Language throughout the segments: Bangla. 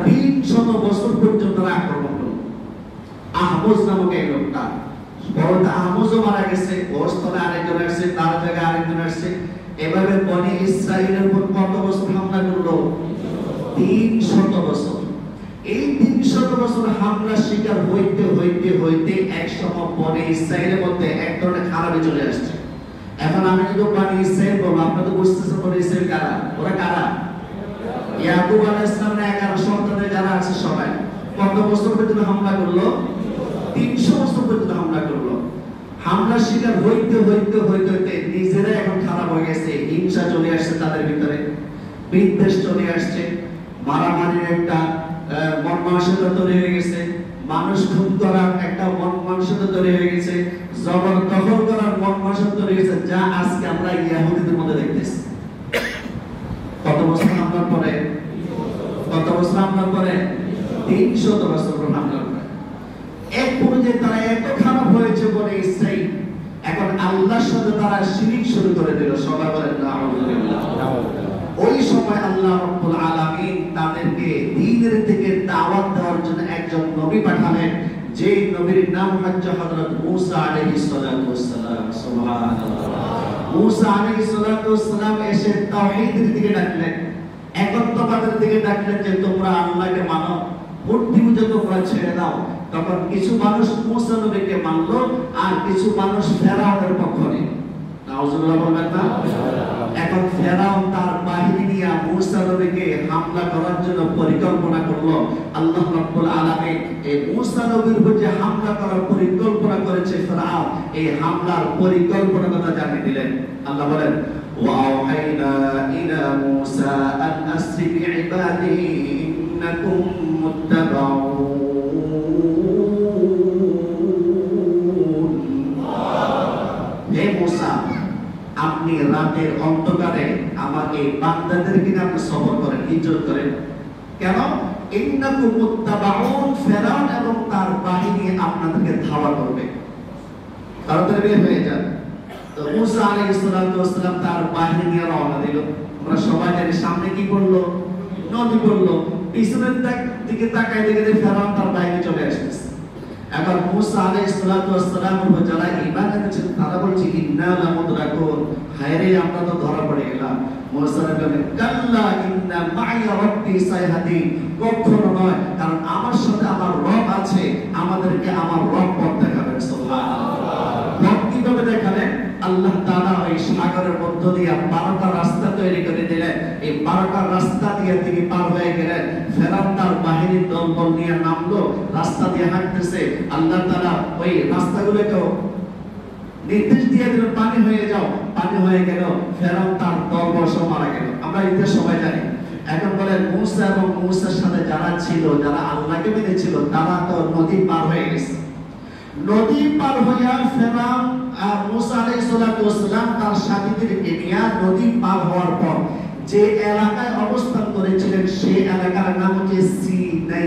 300 বছর পর্যন্ত আক্রমণ করল। আহমজ নামক এক লোকটা, বড় আহমজও মারা গেছে, ওর স্থলে আরেকজন আসছে, তার জায়গায় আরেকজন আসছে। এভাবে বনি ইসরাইলের উপর কত বছর হামলা করলো? 300 বছর। এই 300 বছর হামলা শিকার হইতে হইতে হইতে এক সময় বনি ইসরাইলের মধ্যে এক ধরনের খারাপি চলে আসছে। এখন আমি যদি বনি ইসরাইল বলবো, আপনারা তো বুঝতেছেন বনি ইসরাইল কারা? ওরা কারা? ইয়াকুব আলাইহিস সালামের 11 সন্তানের যারা আছে সবাই। কত বছর পর্যন্ত হামলা করলো? 300 বছর পর্যন্ত হামলা করলো। হামলা শিকার হইতে হইতে হইতে হইতে নিজেরা এখন খারাপ হয়ে গেছে, হিংসা চলে আসছে তাদের ভিতরে, বিদ্বেষ চলে আসছে, মারামারির একটা মন মানসিকতা তৈরি হয়ে গেছে, মানুষ খুন করার একটা মন মানসিকতা তৈরি হয়ে গেছে, জবরদখল করার মন মানসিকতা তৈরি হয়েছে, যা আজকে আমরা ইহুদিদের মধ্যে দেখতেছি। কত বছর হামলার পরে? কত বছর হামলার পরে? 300 বছর হামলার পরে এক পর্যায়ে তারা এত খারাপ হয়েছে বলে ইসরাইল, এখন আল্লাহর সাথে তারা শিরক শুরু করে দিল। সবাই বলেন আলহামদুলিল্লাহ। ওই সময় আল্লাহ রাব্বুল আলামিন তাদেরকে দ্বীনের থেকে দাওয়াত দেওয়ার জন্য একজন নবী পাঠালেন, যে নবীর নাম হচ্ছে হযরত মূসা আলাইহিস সালাতু ওয়াস সালাম। সুবহানাল্লাহ। মূসা আলাইহিস সালাতু ওয়াস সালাম এসে তাওহীদের দিকে ডাকলেন, একত্ববাদের দিকে ডাকলেন, যে তোমরা আল্লাহকে মানো, মূর্তি পূজা তোমরা ছেড়ে দাও। তখন কিছু মানুষ মূসা নবীকে মানলো, আর কিছু মানুষ ফেরাউনের পক্ষ নিল। নাউজুবিল্লাহ বলবেন না? এখন ফেরাউন তার বাহিনী নিয়ে মূসা নবীকে হামলা করার জন্য পরিকল্পনা করলো। আল্লাহ রাব্বুল আলামিন এই মূসা নবীর উপর যে হামলা করার পরিকল্পনা করেছে ফেরাউন, এই হামলার পরিকল্পনা কথা জানিয়ে দিলেন। আল্লাহ বলেন, ওয়াওহাইনা ইলা মূসা আন আসরি বিইবাদি ইন্নাকুম মুত্তাবাউন। হে মূসা, আপনি রাতের অন্ধকারে আমার এই বান্দাদেরকে আপনি সফর করেন, হিজরত করেন। কেন? ইন্নাকুম মুত্তাবাউন, ফেরাউন এবং তার বাহিনী আপনাদেরকে ধাওয়া করবে, তাড়াতাড়ি বের হয়ে যান। তো মূসা আলাইহিস সালাতু ওয়াস সালাম তার বাহিনী নিয়ে রওনা দিল। আমরা সবাই জানি সামনে কি করলো? নদী করলো। পিছনের দিকে তাকায় দেখে ফেরাউন তার বাহিনী চলে আসতেছে। এখন মূসা আলাইহিস সালাতু ওয়াস সালামের উপর যারা ঈমান এনেছিল তারা বলছে, ইন্না লামুদরাকুন, হায়রে আমরা তো ধরা পড়ে গেলাম। মূসা বলেন, কাল্লা ইন্না মাইয়া রাব্বি সাইহাদিন, কখনো নয়, কারণ আমার সাথে আমার রব আছে, আমাদেরকে আমার রব পথ দেখাবেন। সুবহানাল্লাহ। রব কিভাবে দেখাবেন? আল্লাহ তাআলা এই সাগরের মধ্য দিয়ে 12টা রাস্তা তৈরি করে দিলেন। এই 12টা রাস্তা দিয়ে তিনি পার হয়ে গেলেন। ফেরাউন তার বাহিনীর দলবল নিয়ে নামলো, রাস্তা দিয়ে হাঁটতেছে। আল্লাহ তাআলা ওই রাস্তাগুলোকে নির্দেশ দিয়ে দিলেন, পানি হয়ে যাও। পানি হয়ে গেল, ফেরাউন তার দলবল সব মারা গেল। আমরা ইতিহাস সবাই জানি। এখন বলেন, মূসা এবং মূসার সাথে যারা ছিল, যারা আল্লাহকে মেনেছিল, তারা তো নদী পার হয়ে গেছে। নদী পার হইয়া ফেরাউন আর মূসা আলাইহিস সালাতু ওয়াস সালাম তার সাথীদেরকে নিয়ে নদী পার হওয়ার পর যে এলাকায় অবস্থান করেছিলেন, সেই এলাকার নাম হচ্ছে সিনাই।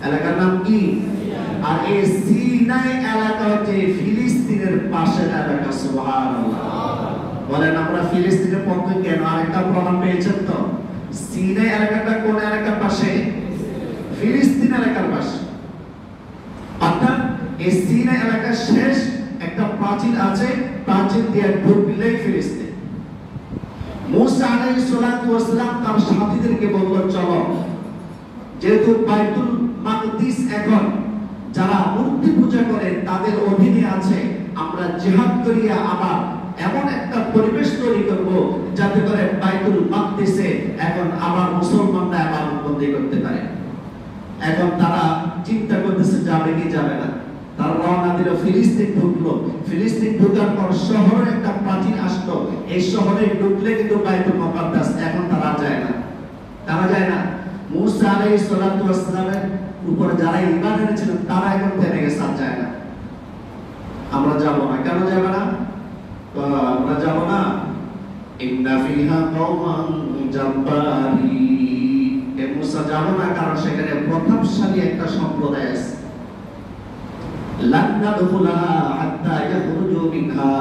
এলাকার নাম কি? আর এই সিনাই এলাকা হচ্ছে ফিলিস্তিনের পাশের এলাকা। সুবহানাল্লাহ। বলেন, আমরা ফিলিস্তিনের পক্ষে কেন? আরেকটা প্রমাণ পেয়েছেন তো? সিনাই এলাকাটা কোন এলাকার পাশে? ফিলিস্তিন এলাকার পাশে। অর্থাৎ এই সিনাই এলাকার শেষ একটা প্রাচীর আছে, প্রাচীর দিয়ে ঢুকলেই ফিলিস্তিন। মূসা আলাইহিস সালাতু ওয়াস সালাম তার সাথীদেরকে বলল, চলো, যেহেতু বাইতুল মাকদিস এখন যারা মূর্তি পূজা করে তাদের অধীনে আছে, আমরা জিহাদ করিয়া আবার এমন একটা পরিবেশ তৈরি করব যাতে করে বাইতুল মাকদিসে এখন আবার মুসলমানরা ইবাদত বন্দী করতে পারে। এখন তারা চিন্তা করতেছে যাবে কি যাবে না। তারা রওনা দিল, ফিলিস্তিন ঢুকলো। ফিলিস্তিন ঢোকার পর শহরে একটা প্রাচীন আসলো। এই শহরে ঢুকলে কিন্তু বাইতুল মুকাদ্দাস, এখন তারা যায় না। তারা যায় না। মূসা আলাইহিস সালাতু ওয়াস সালামের উপর যারা ঈমান এনেছিলেন তারা এখন থেমে গেছে, আর যায় না। আমরা যাব না। কেন যাব না? আমরা যাব না, ইন্না ফিহা কওমান জাব্বারি। এ মূসা যাব না, কারণ সেখানে প্রতাপশালী একটা সম্প্রদায় আছে। লান নাদখুলাহা হাত্তা ইয়াখরুজু মিনহা,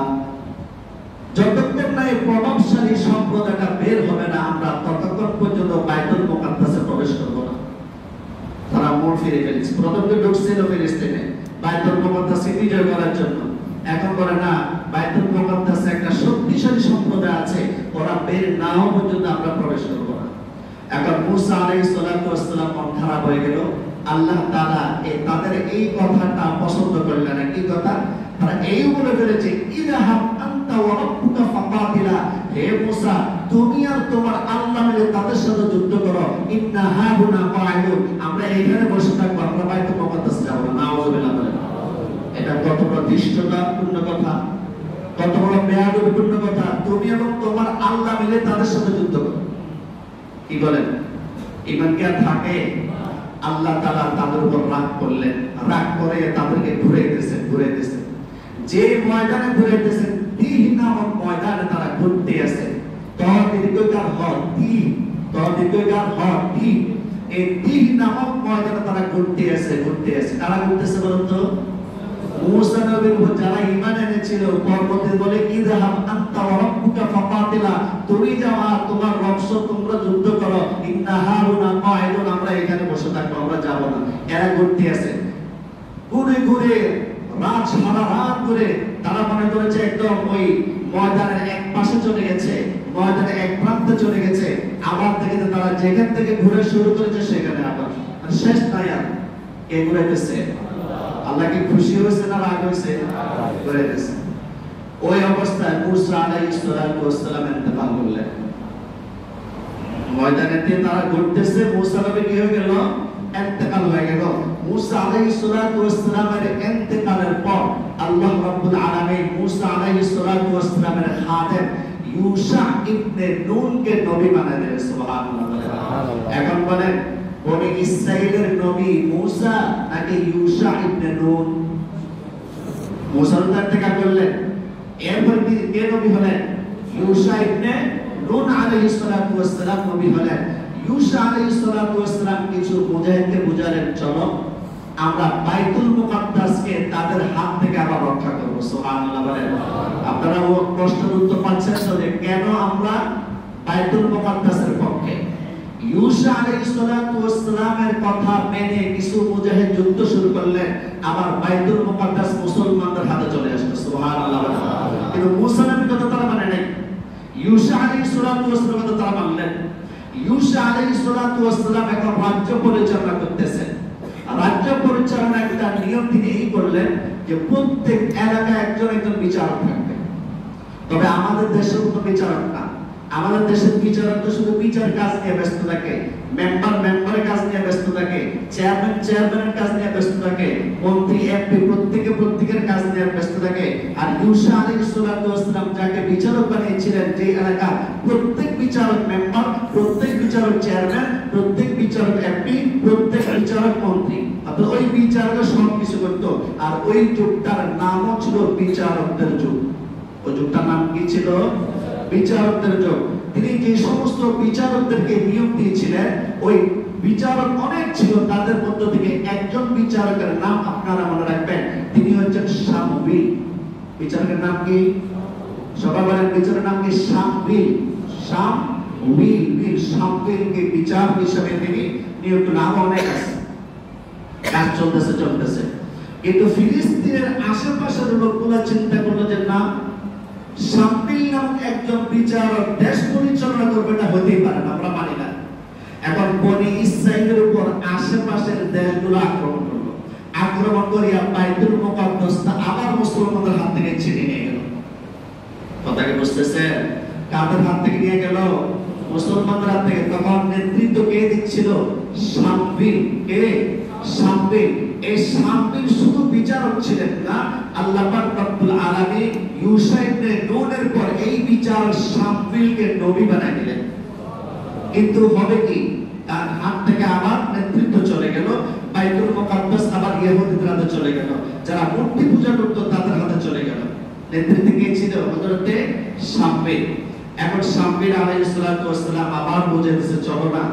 যতক্ষণ না এই প্রভাবশালী সম্প্রদায়টা বের হবে না, আমরা ততক্ষণ পর্যন্ত বাইতুল মুকাদ্দাসে প্রবেশ করব না। মোড় ফিরে ফেলেছে। প্রথম তো ঢুকছিল ফিলিস্তিনে বাইতুল মুকাদ্দাস বিজয় করার জন্য, এখন করে না বাইতুল মুকাদ্দাসে একটা শক্তিশালী সম্প্রদায় আছে, ওরা বের না হওয়া পর্যন্ত আমরা প্রবেশ করব না। এখন মুসা আলাইহিস সালাতু ওয়াস সালাম মন খারাপ হয়ে গেল। আল্লাহ তাআলা তাদের এই কথাটা পছন্দ করলেন না। কি কথা? তারা এই বলে ফেলেছে, ইযহাব আনতা ওয়া রাব্বুকা ফাকাতিলা, হে মুসা তুমি আর তোমার আল্লাহ মিলে তাদের সাথে যুদ্ধ করো, ইন্না হাহুনা কাঈদুন, আমরা এখানে বসে থাকবো, আমরা বাইতুল মুকাদ্দাস যাব না। নাউযুবিল্লাহ বলেন। এটা কত বড় দৃষ্টতাপূর্ণ কথা, কত বড় বেয়াদবিপূর্ণ কথা। তুমি এবং তোমার আল্লাহ মিলে তাদের সাথে যুদ্ধ করো। কি বলেন? ঈমান কি আর থাকে? আল্লাহ তাআলা তাদের উপর রাগ করলেন, রাগ করে তাদেরকে ঘুরাইতেছেন। যে ময়দানে ঘুরাইতেছেন, তিহ নামক ময়দানে তারা ঘুরতে আছে। দীর্ঘকার তি, এই তিহ নামক ময়দানে তারা ঘুরতে আছে। কারা ঘুরতেছে বলুন তো? মুসা নবীর উপর যারা ঈমান এনেছিল, পরবর্তী বলে ইযহাব আনতা ওয়া রাব্বুকা ফাকাতিলা, তুমি যাও আর তোমার রব সহ তোমরা যুদ্ধ করো, ইন্না হাউনা কাঈদুন, আমরা এখানে বসে থাকবো, আমরা যাব না। এরা ঘুরতে আছে, ঘুরে সারা রাত ঘুরে তারা মনে করেছে একদম ওই ময়দানের এক পাশে চলে গেছে, ময়দানের এক প্রান্তে চলে গেছে। আবার থেকে তারা যেখান থেকে ঘুরে শুরু করেছে সেখানে আবার শেষ নাই। আর কে ঘুরাইতেছে? আল্লাহ কি খুশি হয়েছে না রাগ হয়েছে? ঘুরাইতেছে। ওই অবস্থায় মুসা আলাইহিস সালাম ইন্তেকাল করলেন। ময়দানে তারা ঘুরতেছে, মুসা নবী কি হয়ে গেল? ইন্তেকাল হয়ে গেল। মুসা আলাইহিস সালামের ইন্তেকালের পর আল্লাহ রাব্বুল আলামিন মুসা আলাইহিস সালামের খাদেম ইউশা ইবনে নুনকে নবী বানায় দিলেন। সুবহানাল্লাহ। এখন বলেন, বনি ইসরাইলের নবী মুসা নাকি ইউশা ইবনে নুন? মুসা ইন্তেকাল করলেন, এরপর কে নবী হলেন? ইউশা ইবনে নুন আলাইহিস সালাম নবী হলেন। ইউশা আলাইহিস সালাম কিছু মুজাহিদকে বুঝালেন, চলো আমরা বাইতুল মুকাদ্দাসকে তাদের হাত থেকে আবার রক্ষা করব। সুবহানাল্লাহ বলেন। আপনারা ও প্রশ্নের উত্তর পাচ্ছেন তো যে কেন আমরা বাইতুল মুকাদ্দাসের পক্ষে? ইউশা আলাইহিস সালামের কথা মেনে কিছু মুজাহিদ যুদ্ধ শুরু করলেন, আবার বাইতুল মুকাদ্দাস মুসলমানদের হাতে চলে আসলো। সুবহানাল্লাহ বলেন। কিন্তু মুসা নবীর কথা তারা মানে নাই, ইউশা আলাইহিস সালামের কথা তারা মানলেন। ইউশা আলাইহিস সালাম এখন রাজ্য পরিচালনা করতেছেন। রাজ্য পরিচালনা একটা নিয়ম তিনি এই করলেন যে প্রত্যেক এলাকায় একজন বিচারক থাকবে। তবে আমাদের দেশের কোনো বিচারক না, আমাদের দেশের বিচারক তো শুধু বিচার কাজ নিয়ে ব্যস্ত থাকে, মেম্বারের কাজ নিয়ে ব্যস্ত থাকে, চেয়ারম্যানের কাজ নিয়ে ব্যস্ত থাকে, মন্ত্রী এমপি প্রত্যেকের কাজ নিয়ে ব্যস্ত থাকে। আর ইউশা আলাইহিস সালাম যাকে বিচারক বানিয়েছিলেন, যে এলাকা প্রত্যেক বিচারক মেম্বার, প্রত্যেক বিচারক চেয়ারম্যান, প্রত্যেক বিচারক এমপি, প্রত্যেক বিচারক মন্ত্রী, অর্থাৎ ওই বিচারকরা সবকিছু করতো। আর ওই যুগটার নামও ছিল বিচারকদের যুগ। ওই যুগটার নাম কি ছিল? বিচারকদের যুগ। তিনি যে সমস্ত বিচারকদেরকে নিয়োগ দিয়েছিলেন, ওই বিচারক অনেক ছিল, তাদের মধ্য থেকে একজন বিচারকের নাম আপনারা মনে রাখবেন, তিনি হচ্ছেন শামউইল। বিচারকের নাম কি? সবাই বলেন, বিচারকের নাম কি? শামউইল। শামউইলকে বিচারক হিসেবে তিনি নিয়োগ দিলেন। নাম অনেক আছে, কাজ চলতেছে। কিন্তু ফিলিস্তিনের আশেপাশের লোকগুলো চিন্তা করলো যে না, শামউইল নামক একজন বিচারক দেশ পরিচালনা করবে, এটা হতেই পারে না, আমরা মানি না। এখন বনি ইসরাইলের উপর আশেপাশের দেশগুলো আক্রমণ করিয়া বাইতুল মুকাদ্দাসটা আবার মুসলমানদের হাত থেকে ছিনিয়ে নিয়ে গেল। কথা কি বুঝতেছেন? কাদের হাত থেকে নিয়ে গেল? মুসলমানদের হাত থেকে। তখন নেতৃত্ব কে দিচ্ছিল? শামউইল। কে? শামউইল। এই শামউইল শুধু বিচারক ছিলেন না, আল্লাহ পাক রব্বুল আলামিন ইউশা ইবনে নুনের পর এই বিচারক শামউইলকে নবী বানায় দিলেন। কিন্তু হবে কি, তার হাত থেকে আবার নেতৃত্ব চলে গেল, বাইতুল মুকাদ্দাস আবার ইহুদিদের হাতে চলে গেল, যারা মূর্তি পূজা করত তাদের হাতে চলে গেল। নেতৃত্ব কে ছিল? হযরতে শামউইল। এখন শামউইল আলাইহিস সালাম আবার বুঝাইতেছে, চলো না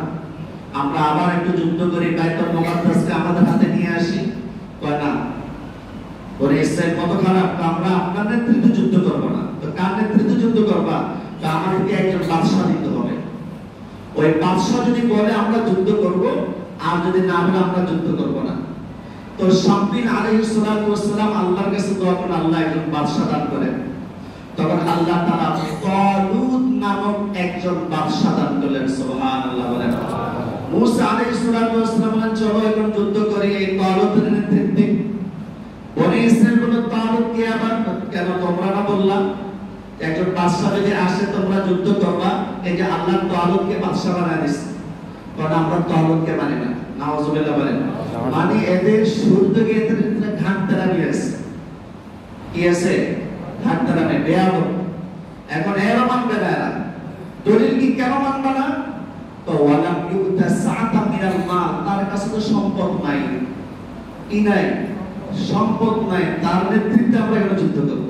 আমরা আবার একটু যুদ্ধ করি, বাইতুল মুকাদ্দাসকে আমাদের হাতে নিয়ে আসি। কয় না, ওরে ইসরাইল কত খারাপ, আমরা আপনার নেতৃত্বে যুদ্ধ করব না। তো কার নেতৃত্বে যুদ্ধ করবা? তো আমাদেরকে একজন বাদশা দিতে হবে। ওই বাদশা যদি বলে আমরা যুদ্ধ করব, আর যদি না বলে আমরা যুদ্ধ করব না। তো শামবিন আলাইহিস সালাতু ওয়াস সালাম আল্লাহর কাছে দোয়া করেন আল্লাহ একজন বাদশা দান করেন। তখন আল্লাহ তাআলা তালুত নামক একজন বাদশা দান করলেন। সুবহানাল্লাহ বলেন। মুসা আলাইহিস সালাতু ওয়াস সালাম বলেন চলো এখন যুদ্ধ করি এই তালুতের নেতৃত্বে। বনি ইসরাইল বলল তালুত কে আবার কেন তোমরা না বললা একজন বাদশা যদি আসে তোমরা যুদ্ধ করবা, এই যে আল্লাহ তালুতকে বাদশা বানায় দিয়েছে। কারণ আমরা তালুতকে মানি না। নাউজুবিল্লাহ বলেন। মানে এদের শুরু থেকে এদের ঘাটতারামি আছে। কি আছে? ঘাটতারামি, বেয়াদব। এখন এরা মানবে না। এরা দলিল কি কেন মানবে না? তো ওয়ালাম ইউতা সাআতা মিনাল মাল, তার কাছে তো সম্পদ নাই। কি নাই? সম্পদ নাই। তার নেতৃত্বে আমরা কেন যুদ্ধ করব?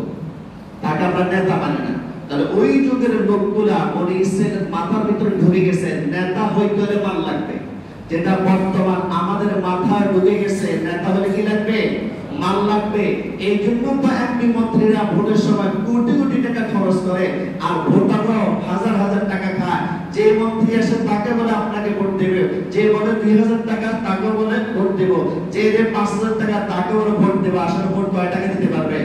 তাকে আমরা নেতা মানি না। তাহলে ওই যুগের লোকগুলা বনি ইসরাইলের মাথার ভিতরে ঢুকে গেছে নেতা হইতে হলে মাল লাগবে। যেটা বর্তমান আমাদের মাথায় ঢুকে গেছে নেতা হলে কি লাগবে? মাল লাগবে। এই জন্য তো এমপি মন্ত্রীরা ভোটের সময় কোটি কোটি টাকা খরচ করে আর ভোটাররাও হাজার হাজার টাকা খায়। যে মন্ত্রী আসে তাকে বলে আপনাকে ভোট দেবে, যে বলে 2000 টাকা তাকে বলে ভোট দেব, যে 5000 টাকা তাকে বলে ভোট দেব। আসলে ভোট কয় টাকা দিতে পারবে?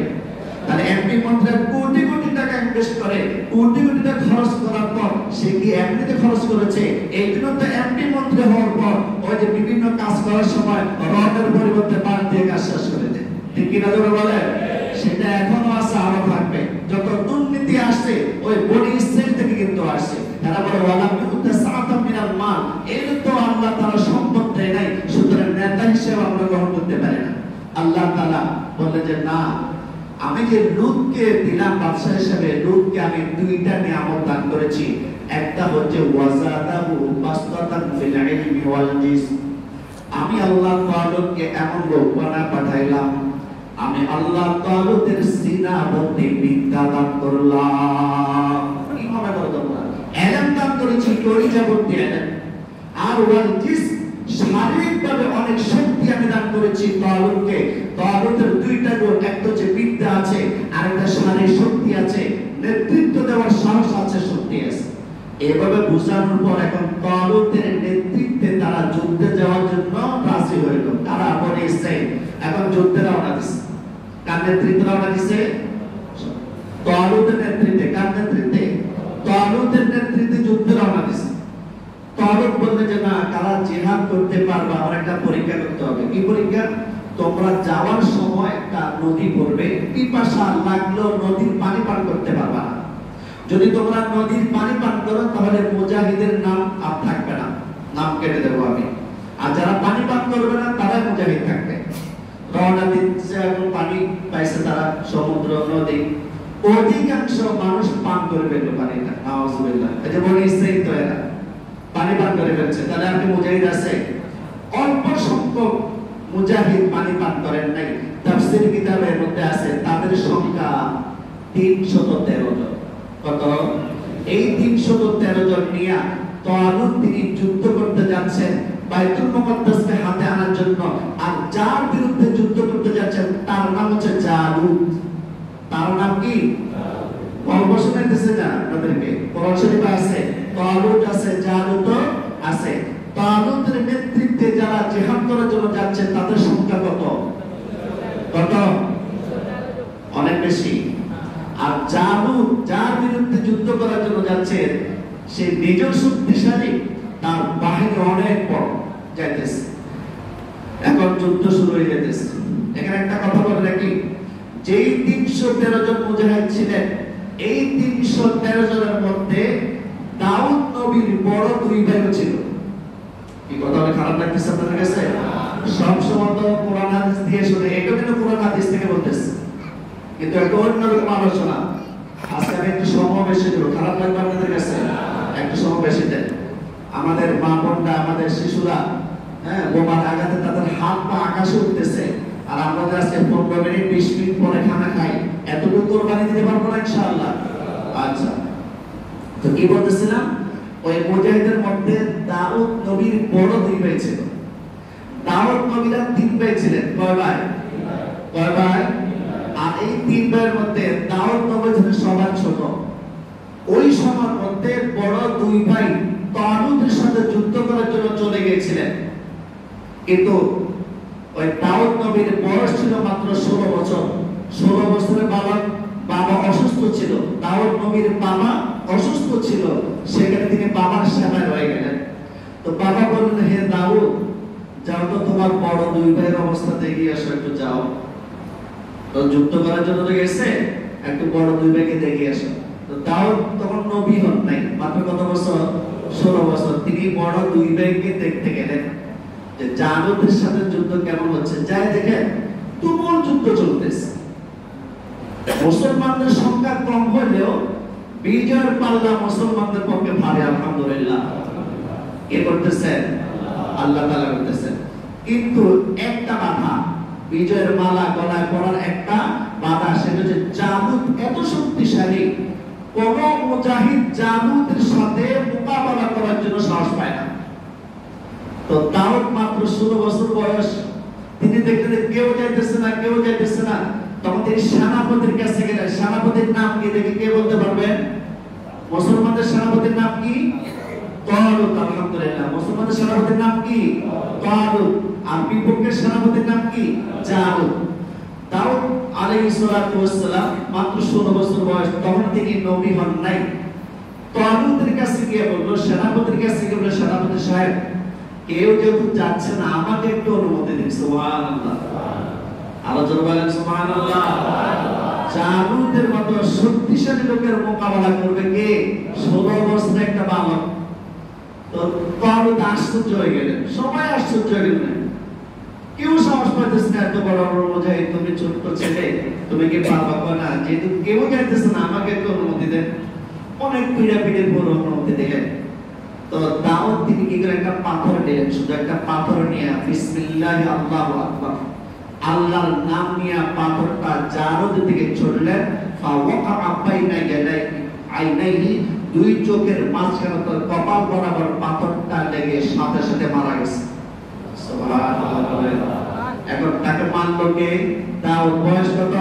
তাহলে এমপি মন্ত্রীরা কোটি কোটি টাকা ইনভেস্ট করে, কোটি কোটি টাকা খরচ করার পর সে কি এমনিতে খরচ করেছে? এই জন্য তো এমপি মন্ত্রী হওয়ার পর ওই যে বিভিন্ন কাজ করার সময় রডের পরিবর্তে পান দিয়ে কাজ শেষ করে দেয়। ঠিক কিনা জোরে বলে? সেটা এখনো আছে, আরো থাকবে। যত দুর্নীতি আসছে ওই বনি ইসরাইল থেকে কিন্তু আসছে। তারা বলে ওয়ালাম ইউতা সাআতাম মিনাল মাল, এর তো আল্লাহ তাআলা সম্পদ দেয় নাই, সুতরাং নেতা হিসেবে আমরা গ্রহণ করতে পারি না। আল্লাহ তাআলা বললেন যে না, আমি যে লূতকে দিলাম বাদশা হিসেবে, লূতকে আমি দুইটা নিয়ামত দান করেছি। একটা হচ্ছে ওয়াজাদাহু বাসতাতান ফিল ইলমি ওয়াল জিসম, আমি আল্লাহ তাআলাকে এমন লোক বানায় পাঠাইলাম, আমি আল্লাহ তাআলার সিনা ভর্তি বিদ্যা দান করলাম। কি মনে করো তোমরা? ইলম দান করেছি, কলিজা ভর্তি ইলম। আর ওয়াল জিসম, শারীরিকভাবে অনেক শক্তি আমি দান করেছি তালুতকে। তালুতের দুইটা গুণ, একটা হচ্ছে বিদ্যা আছে আর একটা শারীরিক শক্তি আছে, নেতৃত্ব দেওয়ার সাহস আছে, শক্তি আছে। এভাবে বোঝানোর পর এখন তালুতের নেতৃত্বে তারা যুদ্ধে যাওয়ার জন্য রাজি হইল। তারা বনে ইসরাইল এখন যুদ্ধে রওনা দিছে। কার নেতৃত্বে রওনা দিছে? তালুতের নেতৃত্বে। কার নেতৃত্বে? তালুতের নেতৃত্বে যুদ্ধে রওনা দিছে। তালুত বলতে যে না, কারা জিহাদ করতে পারবে আমার একটা পরীক্ষা করতে হবে। কি পরীক্ষা? তোমরা যাওয়ার সময় একটা নদী পড়বে, পিপাসা লাগলেও নদীর পানি পান করতে পারবে না। যদি তোমরা নদীর পানি পান করো তাহলে মুজাহিদের নাম আর থাকবে না, নাম কেটে দেবো আমি। আর যারা পানি পান করবে না তারাই মুজাহিদ থাকবে। রওনা দিচ্ছে, এখন পানি পাইছে তারা, সমুদ্র নদী, অধিকাংশ মানুষ পান করে ফেললো পানিটা। নাউজুবিল্লাহ। এই যে বনি ইসরাইল তো এরা পানি পান করে ফেলছে, তাহলে আপনি মুজাহিদ আছে? অল্প সংখ্যক মুজাহিদ পানি পান করেন নাই। তাফসীর কিতাবের মধ্যে আছে তাদের সংখ্যা 313 জন। কত? এই 313 জন নিয়ে তালুত তিনি যুদ্ধ করতে যাচ্ছেন বাইতুল মুকাদ্দাসকে হাতে আনার জন্য। আর যার বিরুদ্ধে যুদ্ধ করতে যাচ্ছেন তার নাম হচ্ছে জালুত। তার নাম কি? গল্প শোনাইতেছে না আপনাদেরকে? কোরআন শরীফে আছে তালুত আছে, জালুত আছে। তালুতের নেতৃত্বে যারা জিহাদ করার জন্য যাচ্ছে তাদের সংখ্যা কত? কত? অনেক বেশি। আর জালুত যার বিরুদ্ধে যুদ্ধ করার জন্য যাচ্ছে সে নিজেও শক্তিশালী, তার বাহিনী অনেক বড়, যাইতেছে। এখন যুদ্ধ শুরু হয়ে যেতেছে। এখানে একটা কথা বলে রাখি, যেই 313 জন মুজাহিদ ছিলেন, এই 313 জনের মধ্যে দাউদ নবীর বড় দুই ভাই ছিল। কি কথা বলে খারাপ লাগতেছে আপনাদের কাছে? সব সময় তো কোরআন হাদিস দিয়ে শুনে, এটা কিন্তু কোরআন হাদিস থেকে বলতেছে, কিন্তু একটা অন্যরকম আলোচনা। আজকে আমি একটু সময় বেশি দেবো, খারাপ লাগবে আপনাদের কাছে? একটু সময় বেশি দেন। আমাদের মা বোনরা, আমাদের শিশুরা বোমার আঘাতে তাদের হাত পা আকাশে উঠতেছে, আর আমাদের আজকে 15 মিনিট 20 মিনিট পরে খানা খাই, এতটুকু কোরবানি দিতে পারবো না ইনশাআল্লাহ। আচ্ছা, তো কি বলতেছিলাম? ওই মুজাহিদের মধ্যে দাউদ নবীর বড় দুই ভাই ছিল। দাউদ নবীরা 3 ভাই ছিলেন। কয় ভাই? কয় ভাই? আর এই 3 ভাইয়ের মধ্যে দাউদ নবী ছিলেন সবার ছোট। ওই সময়ের মধ্যে বড় দুই ভাই তালুতের সাথে যুদ্ধ করার জন্য চলে গিয়েছিলেন। কিন্তু ওই দাউদ নবীর বয়স ছিল মাত্র 16 বছর। 16 বছরের বাবা অসুস্থ ছিল। দাউদ নবীর বাবা অসুস্থ ছিল, সেখানে তিনি বাবার সেবায় রয়ে গেলেন। তো বাবা বললেন, হে দাউদ, যাও তো তোমার বড় দুই ভাইয়ের অবস্থা দেখে আসো, একটু যাও। তো যুদ্ধ করার জন্য তো গেছে, একটু বড় দুই ভাইকে দেখে আসো। তো দাউদ তখন নবী হন নাই, মাত্র কত বছর? 16 বছর। তিনি বড় দুই ভাইকে দেখতে গেলেন যে জালুতের সাথে যুদ্ধ কেমন হচ্ছে। যাই দেখেন তুমুল যুদ্ধ চলতেছে। মুসলমানদের সংখ্যা কম হলেও বিজয়ের পাল্লা মুসলমানদের পক্ষে ভারী, আলহামদুলিল্লাহ। কে করতেছেন? আল্লাহ তাআলা করতেছেন। কিন্তু একটা বাধা, বিজয়ের মালা গলায় পরার একটা বাধা, সেটা হচ্ছে জালুত এত শক্তিশালী, কোন মুজাহিদ জালুতের সাথে মোকাবেলা করার জন্য সাহস পায় না। তো দাউদ মাত্র 16 বছর বয়স, তিনি দেখলেন কেউ যাইতেছে না, কেউ যাইতেছে না। তখন তিনি সেনাপতির কাছে গেলেন। সেনাপতির নাম কি দেখে কে বলতে পারবেন? মুসলমানদের সেনাপতির নাম কি? তালুত। আলহামদুলিল্লাহ। মুসলমানদের সেনাপতির নাম কি? তালুত। আর বিপক্ষের সেনাপতির নাম কি? জালুত। দাউদ আলাইহিস সালাতু ওয়াস সালাম মাত্র 16 বছর বয়স, তখন তিনি নবী হন নাই। তালুতের কাছে গিয়ে বলল, সেনাপতির কাছে গিয়ে বলল, সেনাপতি সাহেব, কেউ যেহেতু যাচ্ছে না, আমাকে একটু অনুমতি দিন। সুবহানাল্লাহ। আলোচনা বলেন সুবহানাল্লাহ। জালুতের মতো শক্তিশালী লোকের মোকাবেলা করবে কে? 16 বছরের একটা বালক। তো তালুত আশ্চর্য হয়ে গেলেন, সবাই আশ্চর্য হয়ে গেলেন। কেউ সাহস পাইতেছে না, এত বড় বড় মুজাহিদ, তুমি ছোট্ট ছেলে, তুমি কি পারবা না? যেহেতু কেউ যাইতেছে না, আমাকে একটু অনুমতি দেন। অনেক পিড়াপিড়ির পর অনুমতি দিলেন। তো দাউদ তিনি কি করে একটা পাথর নিলেন, শুধু একটা পাথর নিয়ে বিসমিল্লাহ আল্লাহু আকবার, আল্লাহর নাম নিয়ে পাথরটা জালুতের দিকে ছুড়লেন। ফাওয়াকা বাইনা আইনাইহি, দুই চোখের মাঝখানে তার কপাল বরাবর পাথরটা লেগে সাথে সাথে মারা গেছে। সুবহানাল্লাহ। এখন তাকে মারলো কে? দাউদ। বয়স কত?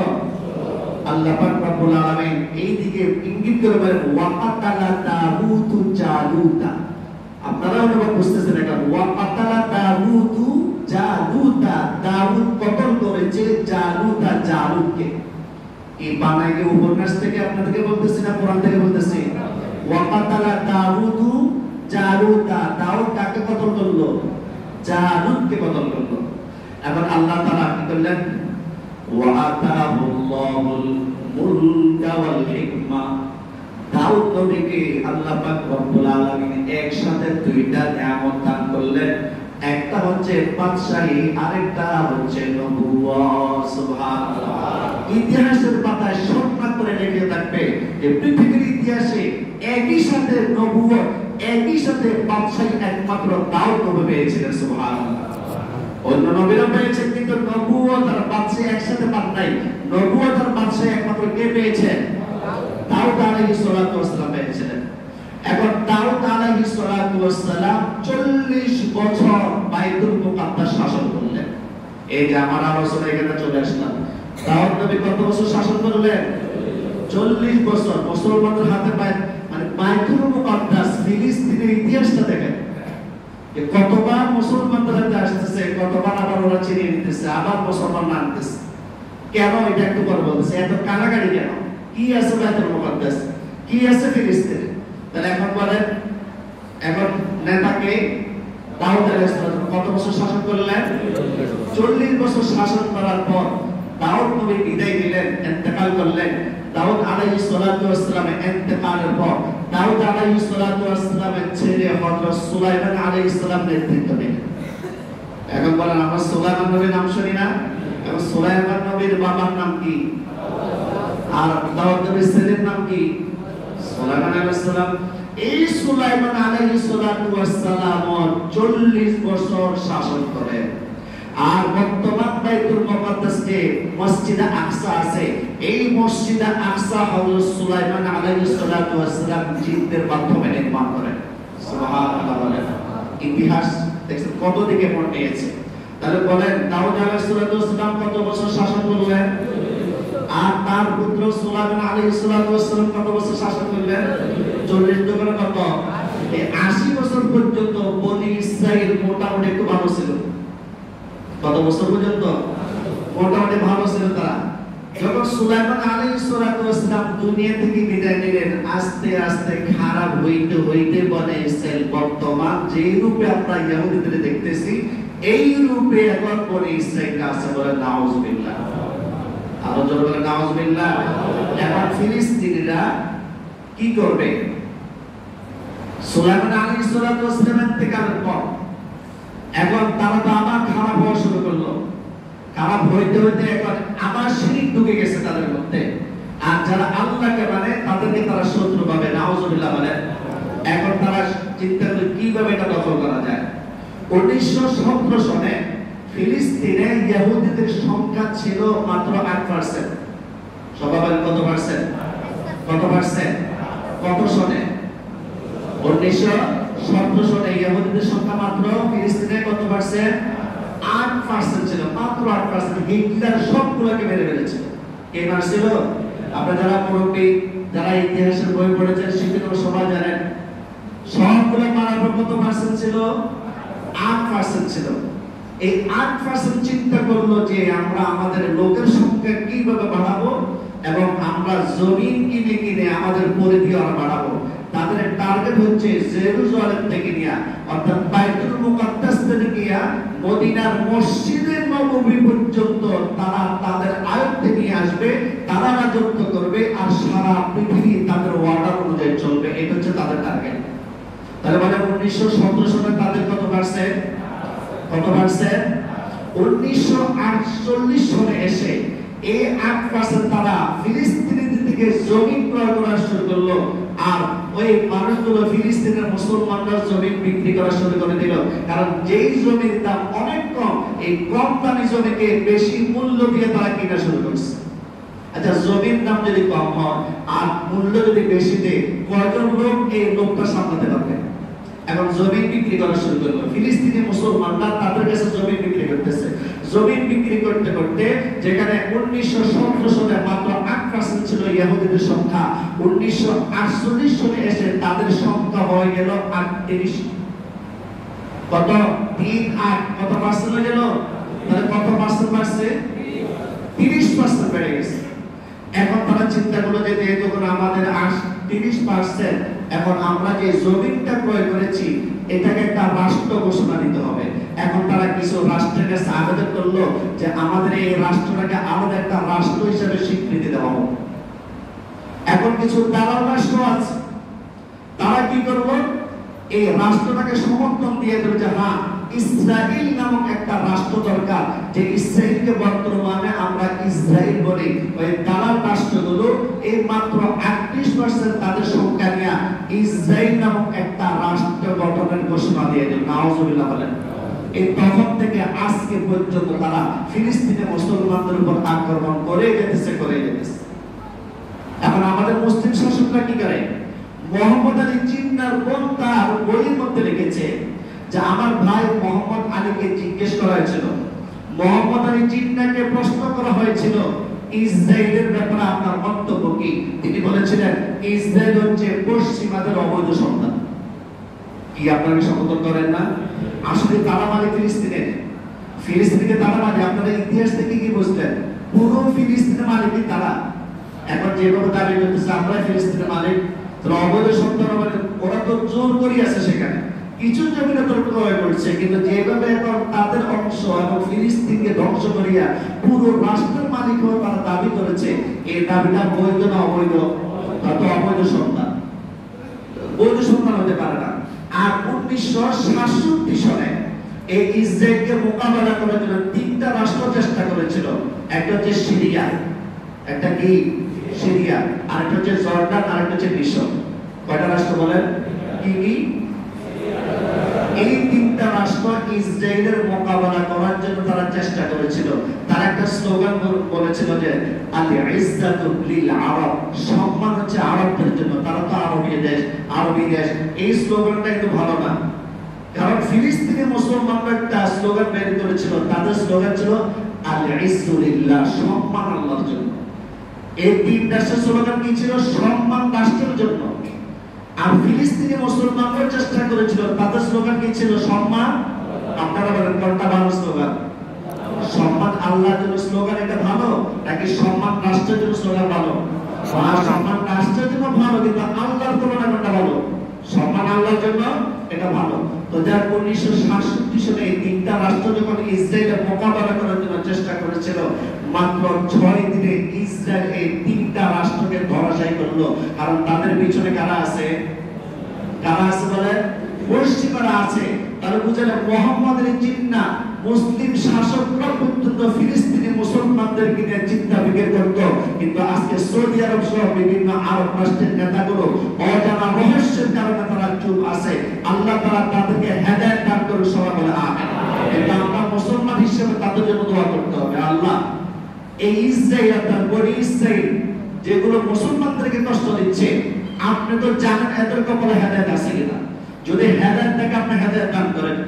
আল্লাহ পাক রব্বুল আলামিন এইদিকে ইঙ্গিত করে বলেন, ওয়াকাতালা দাউদু জালুতা। আপনারা অনুভব বুঝতেছেন এটা? ওয়াকাতালা দাউদু জালুতা, দাউদ কতল করেছে জালুতা, জালুতকে। এই বানাইকে উপন্যাস থেকে আপনাদেরকে বলতেছি না কোরআন থেকে বলতেছি? ওয়াকাতালা দাউদু জালুতা, দাউদ কাকে কতল করলো? জালুতকে কতল করলো। এখন আল্লাহ তাআলা কি করলেন? ওয়া আতাহুল্লাহুল মুলকা ওয়াল হিকমা, দাউদ নবীকে আল্লাহ পাক রব্বুল আলামিন একসাথে দুইটা নিয়ামত দান করলেন। একটা হচ্ছে বাদশাহী, আরেকটা হচ্ছে নবুয়ত। সুবহানাল্লাহ। ইতিহাসের পাতায় স্বপ্ন করে লেখা থাকবে যে পৃথিবীর ইতিহাসে একই সাথে নবুয়ত, একই সাথে বাদশাহী একমাত্র দাউদ নবী পেয়েছিলেন। সুবহানাল্লাহ। অন্য নবীরা পেয়েছেন, কিন্তু নবুয়ত আর বাদশাহী একসাথে পান নাই। নবুয়ত আর বাদশাহী একমাত্র কে পেয়েছেন? দাউদ আলাইহিস সালাতু ওয়াস সালাম পেয়েছিলেন। এখন দাউদ আলাইহিস সালাতু ওয়াস সালাম 40 বছর বাইতুল মুকাদ্দাস শাসন করলেন। এই যে আমার আলোচনা এখানে চলে আসলাম। দাউদ নবী কত বছর শাসন করলেন? 40 বছর। মুসলমানদের হাতে মানে বাইতুল মুকাদ্দাস, ফিলিস্তিনের ইতিহাসটা দেখেন যে কতবার মুসলমানদের হাতে আসতেছে, কতবার আবার ওরা চিনিয়ে নিতেছে, আবার মুসলমান আনতেছে। কেন? এটা একটু পরে বলতেছে। এত কারাগারি কেন? কি আছে বাইতুল মুকাদ্দাস? কি আছে ফিলিস্তিনে? তাহলে এখন বলেন, এখন নেতাকে দাউদ আলাইহিস সালাম কত বছর শাসন করলেন? 40 বছর শাসন করার পর দাউদ নবী বিদায় দিলেন, ইন্তেকাল করলেন। দাউদ আলাইহিস সালাতু ওয়াস সালামের ইন্তেকালের পর দাউদ আলাইহিস সালাতু ওয়াস সালামের ছেলে হযরত সুলাইমান আলাইহিস সালাম নেতৃত্ব নিলেন। এখন বলেন, আমরা সুলাইমান নবীর নাম শুনি না? এখন সুলাইমান নবীর বাবার নাম কি? আর দাউদ নবীর ছেলের নাম কি? সুলাইমান আলাইহিস সালাম। এই সুলাইমান আলাইহিস সালাতু ওয়াস সালাম 40 বছর শাসন করেন। আর বর্তমান বাইতুল মুকাদ্দাসে মসজিদে আকসা আছে। এই মসজিদে আকসা হযরত সুলাইমান আলাইহিস সালাতু ওয়াস সালাম জিনদের মাধ্যমে নির্মাণ করেন। সুবহানাল্লাহ। বলেন ইতিহাস দেখছেন কত দিকে মোড় নিয়েছে। তাহলে বলেন দাউদ আলাইহিস সালাতু ওয়াস সালাম কত বছর শাসন করলেন? আর তার পুত্র সুলাইমান আলাইহিস সালাতু ওয়াস সালাম কত বছর শাসন করলেন? 40 করে কত? 80 বছর পর্যন্ত বনি ইসরাইল মোটামুটি একটু ভালো ছিল। কত বছর পর্যন্ত? মোটামুটি ভালো ছিল তারা। যখন সুলাইমান আলাইহিস সালাম দুনিয়া থেকে বিদায় নিলেন, আস্তে আস্তে খারাপ হইতে হইতে বনে ইসরাইল বর্তমান যে রূপে আমরা ইহুদিদের দেখতেছি, এই রূপে এখন বনে ইসরাইল আছে। বলে নাউজুবিল্লাহ, আরো জোরে বলে নাউজুবিল্লাহ। এখন ফিলিস্তিনিরা কি করবে? সুলাইমান আলাইহিস সালামের ইন্তেকালের পর এখন তারা তো আবার খারাপ হওয়া শুরু করলো। খারাপ হইতে হইতে এখন আবার শিরক ঢুকে গেছে তাদের মধ্যে। আর যারা আল্লাহকে মানে তাদেরকে তারা শত্রু ভাবে, নাউজুবিল্লাহ বলে। এখন তারা চিন্তা করে কিভাবে এটা দখল করা যায়। 1917 সনে ফিলিস্তিনে ইহুদিদের সংখ্যা ছিল মাত্র 8%। সবাই বলেন কত পার্সেন্ট? কত পার্সেন্ট? কত সনে? 1917 সনে ইহুদিদের সংখ্যা মাত্র ফিলিস্তিনে কত পার্সেন্ট? 8% ছিল, মাত্র 8%। হিটলার সবগুলোকে মেরে ফেলেছে। কে মারছিল? আপনারা যারা মুরব্বী, যারা ইতিহাসের বই পড়েছেন, সেগুলো সবাই জানেন। সবগুলো মারার পর কত পার্সেন্ট ছিল? 8% ছিল। এই 8% চিন্তা করলো যে আমরা আমাদের লোকের সংখ্যা কিভাবে বাড়াবো এবং আমরা জমিন কিনে কিনে আমাদের পরিধি আরো বাড়াবো। তাদের টার্গেট হচ্ছে জেরুজালেম থেকে নিয়ে, অর্থাৎ বাইতুল মুকাদ্দাস থেকে নিয়ে মদিনার মসজিদে নববী পর্যন্ত তারা তাদের আয়ত্তে নিয়ে আসবে, তারা রাজত্ব করবে, আর সারা পৃথিবী তাদের অর্ডার অনুযায়ী চলবে। এটা হচ্ছে তাদের টার্গেট। তাহলে মানে 1917 সালে তাদের কত পার্সেন্ট? কত পার্সেন্ট? 1948 সালে এসে এই 8% তারা ফিলিস্তিনিদের থেকে জমি ক্রয় করা শুরু করলো। আর ওই মানুষগুলো ফিলিস্তিনের মুসলমানরা জমি বিক্রি করা শুরু করে দিল। কারণ যেই জমির দাম অনেক কম, এই কম দামি জমিকে বেশি মূল্য দিয়ে তারা কিনা শুরু করছে। আচ্ছা, জমির দাম যদি কম হয় আর মূল্য যদি বেশি দেয়, কয়জন লোক এই লোকটা সামলাতে পারবে? এখন জমি বিক্রি করা শুরু করলো। ফিলিস্তিনি মুসলমানরা তাদের কাছে জমি বিক্রি করতেছে। জমি বিক্রি করতে করতে যেখানে 1917 সালে মাত্র 8% ছিল ইহুদিদের সংখ্যা, 1948 সালে এসে তাদের সংখ্যা হয়ে গেল 38। কত? 38। কত পার্সেন্ট হয়ে গেল? তাহলে কত পার্সেন্ট বাড়ছে? 30% বেড়ে গেছে। এখন তারা চিন্তা করলো যে যেহেতু আমাদের 30%, এখন আমরা যে জমিনটা ক্রয় করেছি এটাকে একটা রাষ্ট্র ঘোষণা দিতে হবে। এখন তারা কিছু রাষ্ট্রের কাছে আবেদন করলো যে আমাদের এই রাষ্ট্রটাকে আলাদা একটা রাষ্ট্র হিসেবে স্বীকৃতি দেওয়া হোক। এখন কিছু দালাল রাষ্ট্র আছে, তারা কি করলো? এই রাষ্ট্রটাকে সমর্থন দিয়ে দেবে যে হ্যাঁ, ইসরায়েল নামক একটা রাষ্ট্র দরকার, যে ইসরায়েলকে বর্তমানে আমরা ইসরায়েল বলি। ওই দালাল রাষ্ট্রগুলো এই মাত্র 38% তাদের সংখ্যা নিয়ে ইসরায়েল নামক একটা রাষ্ট্র গঠনের ঘোষণা দিয়ে দেবে। নাউজুবিল্লাহ বলেন। এই তখন থেকে আজকে পর্যন্ত তারা ফিলিস্তিনে মুসলমানদের উপর আক্রমণ করে যেতেছে। এখন আমাদের মুসলিম শাসকরা কি করে? মোহাম্মদ আলী জিন্নাহর বোন তার বইয়ের মধ্যে লিখেছে যে আমার ভাই মোহাম্মদ আলীকে জিজ্ঞেস করা হয়েছিল, মোহাম্মদ আলী জিন্নাহকে প্রশ্ন করা হয়েছিল ইসরায়েলের ব্যাপারে আপনার মন্তব্য কি? তিনি বলেছিলেন ইসরায়েল হচ্ছে পশ্চিমাদের অবৈধ সন্তান। কি আপনারা সমর্থন করেন না? আসলে তারা মানে ফিলিস্তিনকে তারা মানে আপনারা ইতিহাস থেকে কি বুঝলেন? পুরো ফিলিস্তিনের মালিকই তারা। এখন যেভাবে দাবি করতেছে আমরা ফিলিস্তিনের মালিক, অবৈধ সন্তান মানে ওরা তো জোর করি আছে সেখানে, কিছু জমিনে তো ক্রয় করছে, কিন্তু যেভাবে এখন তাদের অংশ এবং ফিলিস্তিনকে ধ্বংস করিয়া পুরো রাষ্ট্রের মালিক হওয়ার তারা দাবি করেছে, এই দাবিটা বৈধ না অবৈধ? তা তো অবৈধ সন্তান, বৈধ সন্তান হতে পারে না। আর 1967 সালে এই ইসরায়েলকে মোকাবেলা করার জন্য 3টা রাষ্ট্র চেষ্টা করেছিল। একটা হচ্ছে সিরিয়া, একটা কি সিরিয়া, আরেকটা হচ্ছে জর্ডান, আরেকটা হচ্ছে মিশর। কয়টা রাষ্ট্র বলেন? কি? এই 3টা রাষ্ট্র ইসরায়েলের মোকাবেলা করার জন্য তারা চেষ্টা করেছিল। তারা একটা স্লোগান বলেছিল যে আল ইজ্জাতু লিল আরব, সম্মান হচ্ছে আরবদের জন্য, তারা তো আরবি দেশ। এই স্লোগানটা কিন্তু ভালো না, কারণ ফিলিস্তিনি মুসলমানরা একটা স্লোগান বের করেছিল, তাদের স্লোগান ছিল আল ইজ্জু লিল্লাহ, সম্মান আল্লাহর জন্য। এই 3 রাষ্ট্রের স্লোগান কি ছিল? সম্মান রাষ্ট্রের জন্য। আর ফিলিস্তিনি মুসলমানরা চেষ্টা করেছিল, তাদের স্লোগান কি ছিল? সম্মান। আপনারা বলেন কোনটা ভালো স্লোগান? স্লোগান এটা ভালো নাকি সম্মান রাষ্ট্রের জন্য স্লোগান ভালো? সম্মান রাষ্ট্রের জন্য ভালো, কিন্তু আল্লাহর তুলনায় কোনটা ভালো? সম্মান আল্লাহর জন্য এটা ভালো। তো যার 1967 সালে এই তিনটা রাষ্ট্র যখন ইসরায়েলের মোকাবেলা করার জন্য চেষ্টা করেছিল, মাত্র 6 দিনে ইসরায়েল এই তিনটা রাষ্ট্রকে ধরাশায়ী করলো। কারণ তাদের পিছনে কারা আছে? কারা আছে বলে? পশ্চিমারা আছে। তাহলে বুঝলেন মুহাম্মাদের চিন্তা মুসলিম শাসকরা পর্যন্ত ফিলিস্তিনি মুসলমানদেরকে নিয়ে চিন্তা বিকের করত, কিন্তু আজকে সৌদি আরব সহ বিভিন্ন আরব রাষ্ট্রের নেতাগুলো অজানা রহস্যের কারণে তারা চুপ আছে। আল্লাহ তাআলা তাদেরকে হেদায়েত দান করুন, সবাই বলে আমিন। এটা আমরা মুসলমান হিসেবে তাদের জন্য দোয়া করতে হবে। আল্লাহ এই ইসরায়েল আর বনি ইসরায়েল যেগুলো মুসলমানদেরকে কষ্ট দিচ্ছে, আপনি তো জানেন এদের কপালে হেদায়েত আছে কিনা। যদি হেদায়েত থাকে আপনি হেদায়েত দান করেন,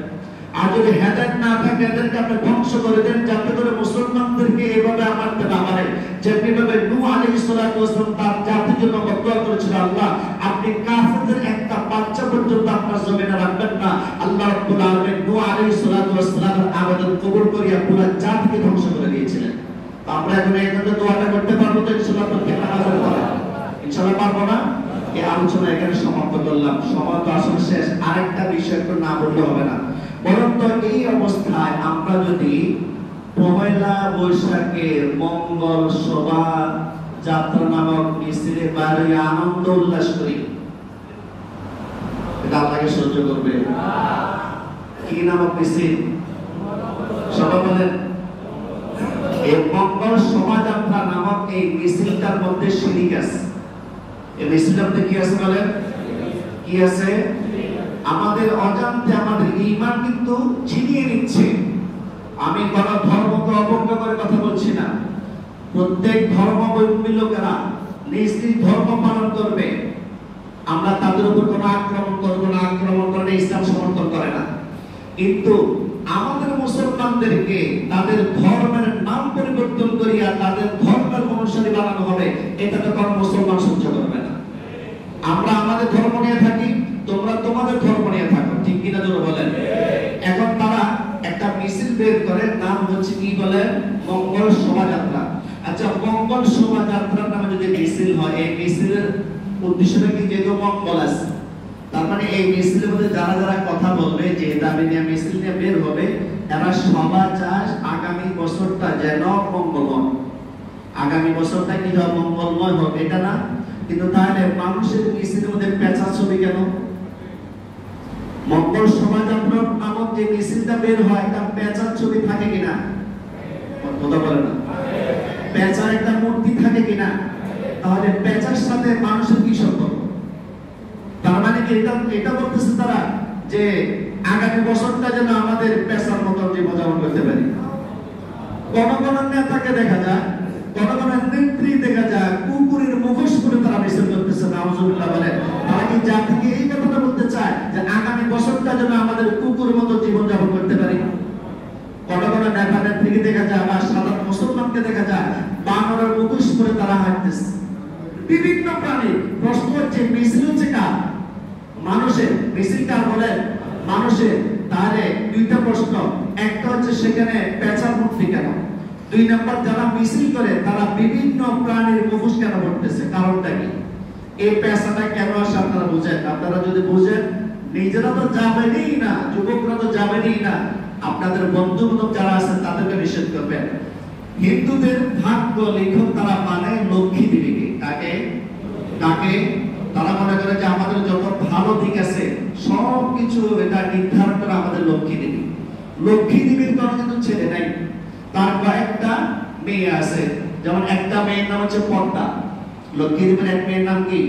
আর যদি হেদায়েত না থাকে এদেরকে আপনি ধ্বংস করে দেন, যাতে করে মুসলমানদেরকে এভাবে আমারতে না পারে। যেভাবে নূহ আলাইহিস সালাতু ওয়াস সালাম তার জাতির জন্য দোয়া করেছিল, আল্লাহ আপনি কাফেরদের একটা বাচ্চা পর্যন্ত আপনার জমিনে রাখবেন না। আল্লাহ রাব্বুল আলামিন নূহ আলাইহিস সালাতু ওয়াস সালামের আবেদন কবুল করিয়া পুরো জাতিকে ধ্বংস করে দিয়েছিলেন। তো আমরা এখন এইভাবে দোয়াটা করতে পারবো তো ইনশাআল্লাহ? প্রত্যেকটা নামাজের পরে ইনশাআল্লাহ পারবো না? এই আলোচনা এখানে সমাপ্ত করলাম। সময় তো আসলে শেষ। আরেকটা বিষয় একটু না বললে হবে না। বরং তো এই অবস্থায় আমরা যদি পহেলা বৈশাখের মঙ্গল শোভা যাত্রা নামক মিছিলে বাইরে আনন্দ উল্লাস করি, এটা আল্লাহকে সহ্য করবে? কি নামক মিছিল? সবাই বলেন। এই মঙ্গল শোভাযাত্রা নামক এই মিছিলটার মধ্যে শিরিক আছে। এই মিছিলটার মধ্যে কি আছে বলেন? কি আছে? আমাদের অজান্তে আমাদের ঈমান কিন্তু ছিনিয়ে নিচ্ছে। আমি কোন ধর্মকে অবজ্ঞা করে কথা বলছি না। প্রত্যেক ধর্মাবলম্বী লোকেরা নিজ নিজ ধর্ম পালন করবে, আমরা তাদের উপর কোনো আক্রমণ করব না। আক্রমণ করে ইসলাম সমর্থন করে না। কিন্তু আমাদের মুসলমানদেরকে তাদের ধর্মের নাম পরিবর্তন করিয়া তাদের ধর্মের অনুসারী বানানো হবে, এটা তো কোনো মুসলমান সহ্য করবে না। আমরা আমাদের ধর্ম নিয়ে থাকি, তোমরা তোমাদের ধর্ম নিয়ে থাকো, ঠিক কিনা জোরে বলেন? এখন তারা একটা মিছিল বের করে, নাম হচ্ছে কি বলেন? মঙ্গল শোভাযাত্রা। আচ্ছা, মঙ্গল শোভাযাত্রার নামে যদি মিছিল হয়, এই মিছিলের উদ্দেশ্যটা কি? যেহেতু মঙ্গল আছে, তার মানে এই মিছিলের মধ্যে যারা যারা কথা বলবে, যে দাবি নিয়ে মিছিল নিয়ে বের হবে, এরা সবাই চায় আগামী বছরটা যেন মঙ্গলময়, আগামী বছরটা কি হয়? মঙ্গলময় হোক, এটা না? কিন্তু তাহলে মানুষের মিছিলের মধ্যে পেঁচা ছবি কেন? মঙ্গল শোভাযাত্রা নামক যে মিছিলটা বের হয়, এটা পেঁচার ছবি থাকে কিনা? কথা বলে না। পেঁচার একটা মূর্তি থাকে কিনা? তাহলে পেঁচার সাথে মানুষের কি সম্পর্ক? তার মানে কি এটা বলতেছে তারা যে আগামী বছরটা যেন আমাদের পেঁচার মতো জীবনযাপন করতে পারি। কোন কোন নেতাকে দেখা যায়, কোন কোন নেত্রী দেখা যায় কুকুরের মুখোশ পরে তারা মিছিল করতেছে, নাউজুবিল্লাহ বলে। তারা কি জাতিকে এই কথাটা বলতে চায় যে আগামী বছরটা যেন আমাদের কুকুরের মতো জীবনযাপন করতে পারি? কোন কোন নেতা নেত্রীকে দেখা যায় বা সাধারণ মুসলমানকে দেখা যায় বানরের মুখোশ পরে তারা হাঁটতেছে। বিভিন্ন প্রাণী। প্রশ্ন হচ্ছে মিছিল হচ্ছে কার? মানুষের। মিছিল কার বলেন? মানুষের। তাহলে দুইটা প্রশ্ন। একটা হচ্ছে সেখানে পেঁচার মূর্তি কেন? দুই নম্বর, যারা মিছিল করে তারা বিভিন্ন প্রাণীর মুখোশ কেন পড়তেছে? কারণটা কি? এই পেঁচাটা কেন আসে আপনারা বুঝেন? আপনারা যদি বুঝেন, নিজেরা তো যাবেনই না, যুবকরা তো যাবেনই না, আপনাদের বন্ধু বান্ধব যারা আছেন তাদেরকে নিষেধ করবেন। হিন্দুদের ভাগ্য লিখন তারা মানে লক্ষ্মী দেবীকে। কাকে? কাকে? তারা মনে করে যে আমাদের যত ভালো দিক আছে সবকিছু এটা নির্ধারণ করে আমাদের লক্ষ্মী দেবী। লক্ষ্মী দেবীর কোনো কিন্তু ছেলে নাই, তার কয়েকটা মেয়ে আছে। যেমন একটা মেয়ের নাম হচ্ছে পদ্মা। লক্ষ্মী দেবীর এক মেয়ের নাম কি?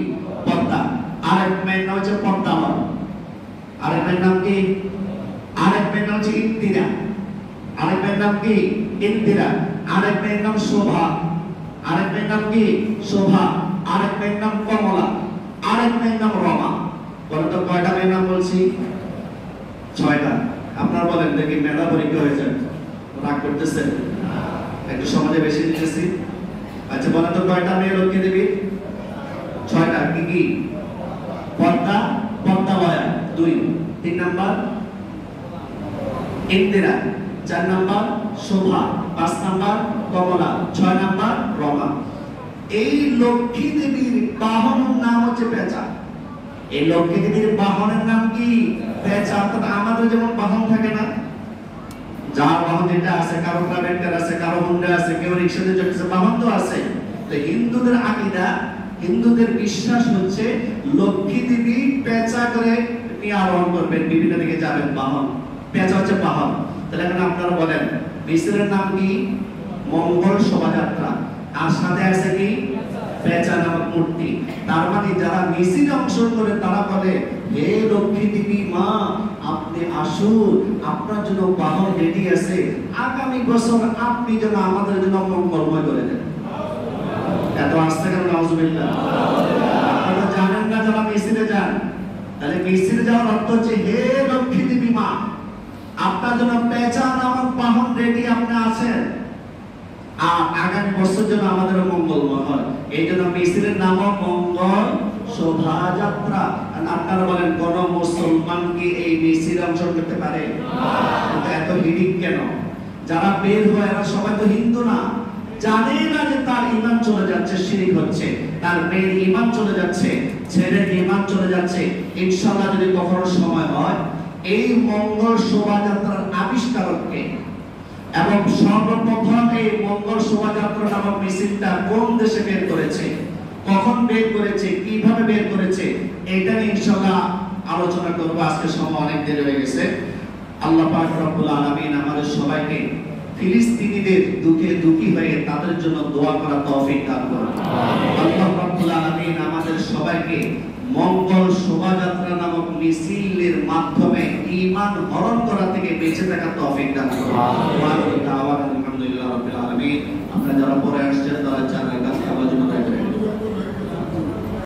পদ্মা। আর এক মেয়ের নাম হচ্ছে পদ্মাবত। আর এক মেয়ের নাম কি? আর এক মেয়ের নাম হচ্ছে ইন্দিরা। আর এক মেয়ের নাম কি? ইন্দিরা। আর এক মেয়ের নাম শোভা। আর এক মেয়ের নাম কি? শোভা। আর এক মেয়ের নাম কমলা। আর এক মেয়ের নাম রমা। বলেন তো কয়টা মেয়ের নাম বলছি? 6টা। আপনারা বলেন দেখি, মেধা পরীক্ষা হয়েছে, রাগ করতেছেন? একটু সমাজে বেশি দিতেছি। আচ্ছা বলেন তো কয়টা মেয়ে লক্ষ্মী দেবী? 6টা। কি কি? পদ্মা, পদ্মাবয়া 2। 3 নাম্বার ইন্দিরা। 4 নাম্বার শোভা, 5 নাম্বার কমলা, 6 নাম্বার রমা। এই লক্ষ্মী দেবীর বাহনের নাম হচ্ছে পেঁচা। এই লক্ষ্মী দেবীর বাহনের নাম কি? পেঁচা। অর্থাৎ আমাদের যেমন বাহন থাকে না, যার বাহন যেটা আছে, কারো প্রাইভেট আছে, কারো হুন্ডা আছে, কেউ রিকশাতে চড়ছে, বাহন তো আছে। তো হিন্দুদের আকীদা, হিন্দুদের বিশ্বাস হচ্ছে লক্ষ্মী দেবী পেঁচা করে নিয়ে আরোহণ করবেন, বিভিন্ন দিকে যাবেন, বাহন। পেঁচা হচ্ছে বাহন। তাহলে এখন আপনারা বলেন মিছিলের নাম কি? মঙ্গল শোভাযাত্রা। আর সাথে আছে কি? পেঁচা নামক মূর্তি। তার মানে যারা মিছিলে অংশগ্রহণ করে তারা বলে, হে লক্ষ্মী দেবী মা, আপনি আসুন, আপনার জন্য বাহন রেডি আছে, আগামী বছর আপনি যেন আমাদের জন্য মঙ্গলময় করে দেন। এত আস্তে কেন? নাউজুবিল্লাহ। আপনারা জানেন না যারা মিছিলে যান, তাহলে মিছিলে যাওয়ার অর্থ হচ্ছে হে লক্ষ্মী দেবী মা, আপনার জন্য পেঁচা নামক বাহন রেডি আপনি আছেন, আর আগামী বছর যেন আমাদের মঙ্গলময় হয়। এই জন্য মিছিলের নাম মঙ্গল শোভাযাত্রা। আপনারা বলেন কোন মুসলমান কি এই মিছিলে অংশগ্রহণ করতে পারে? এত হিড়িক কেন? যারা বের হয় এরা সবাই তো হিন্দু না, জানে না যে তার ঈমান চলে যাচ্ছে, শিরক হচ্ছে, তার মেয়ের ঈমান চলে যাচ্ছে, ছেলের ঈমান চলে যাচ্ছে। ইনশাআল্লাহ যদি কখনো সময় হয়, এই মঙ্গল শোভাযাত্রার আবিষ্কারককে এবং সর্বপ্রথম এই মঙ্গল শোভাযাত্রা নামক মিছিলটা কোন দেশে বের করেছে, কখন বের করেছে, কিভাবে বের করেছে, এটা নিয়ে ইনশাআল্লাহ আলোচনা করব। আজকে সময় অনেক দেরি হয়ে গেছে। আল্লাহ পাক রব্বুল আলামিন আমাদের সবাইকে ফিলিস্তিনিদের দুঃখে দুঃখী হয়ে তাদের জন্য দোয়া করার তৌফিক দান করুন। আল্লাহ রাব্বুল আলামিন আমাদের সবাইকে মঙ্গল শোভাযাত্রা নামক মিছিলের মাধ্যমে ঈমান হরণ করা থেকে বেঁচে থাকার তৌফিক দান করুন।